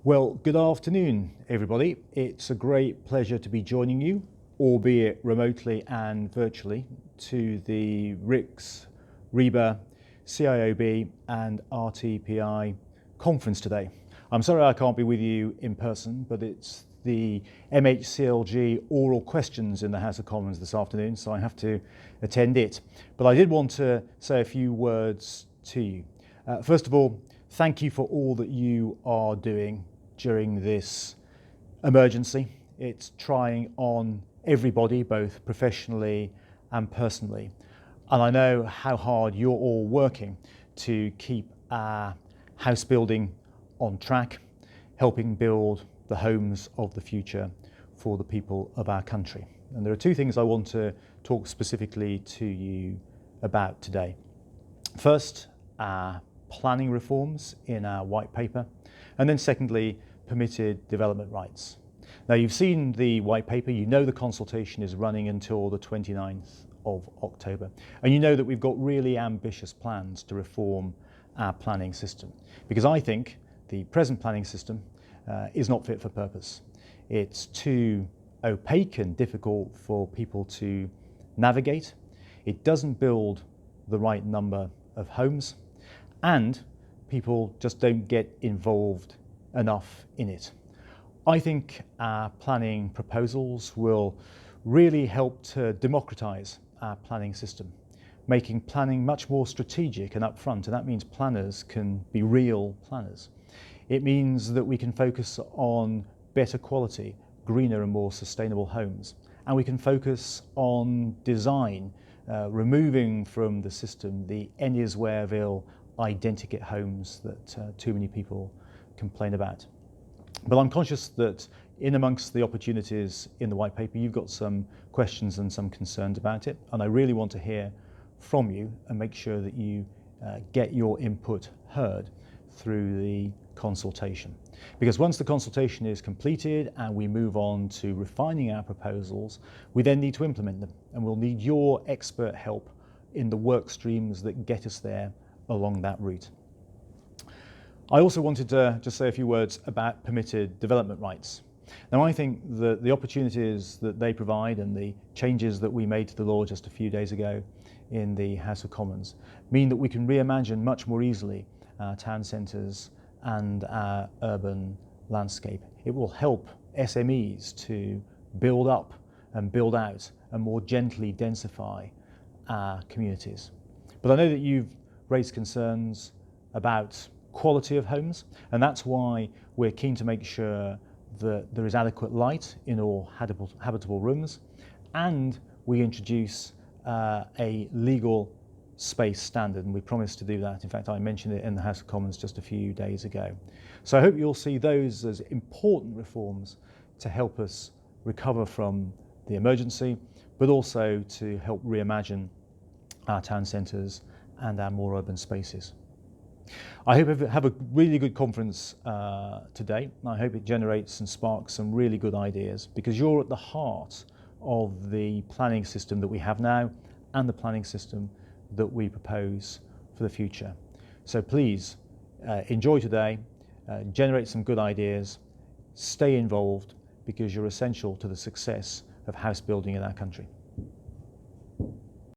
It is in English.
Well, good afternoon, everybody. It's a great pleasure to be joining you, albeit remotely and virtually, to the RICS, RIBA, CIOB and RTPI conference today. I'm sorry I can't be with you in person, but it's the MHCLG oral questions in the House of Commons this afternoon, so I have to attend it. But I did want to say a few words to you. First of all, thank you for all that you are doing during this emergency. It's trying on everybody, both professionally and personally. And I know how hard you're all working to keep our house building on track, helping build the homes of the future for the people of our country. And there are two things I want to talk specifically to you about today. First, our planning reforms in our white paper, and then secondly, permitted development rights. Now, you've seen the white paper, you know the consultation is running until the 29th of October, and you know that we've got really ambitious plans to reform our planning system, because I think the present planning system is not fit for purpose. It's too opaque and difficult for people to navigate. It doesn't build the right number of homes, and people just don't get involved enough in it. I think our planning proposals will really help to democratise our planning system, making planning much more strategic and upfront, and that means planners can be real planners. It means that we can focus on better quality, greener and more sustainable homes, and we can focus on design, removing from the system the Enniswareville identikit homes that too many people complain about. But I'm conscious that in amongst the opportunities in the white paper, you've got some questions and some concerns about it, and I really want to hear from you and make sure that you get your input heard through the consultation. Because once the consultation is completed and we move on to refining our proposals, we then need to implement them, and we'll need your expert help in the work streams that get us there along that route. I also wanted to just say a few words about permitted development rights. Now, I think that the opportunities that they provide and the changes that we made to the law just a few days ago in the House of Commons mean that we can reimagine much more easily our town centres and our urban landscape. It will help SMEs to build up and build out and more gently densify our communities. But I know that you've raised concerns about quality of homes, and that's why we're keen to make sure that there is adequate light in all habitable rooms, and we introduce a legal space standard, and we promised to do that. In fact, I mentioned it in the House of Commons just a few days ago. So I hope you'll see those as important reforms to help us recover from the emergency, but also to help reimagine our town centres and our more urban spaces. I hope you have a really good conference today. I hope it generates and sparks some really good ideas, because you're at the heart of the planning system that we have now and the planning system that we propose for the future. So please enjoy today, generate some good ideas, stay involved, because you're essential to the success of house building in our country.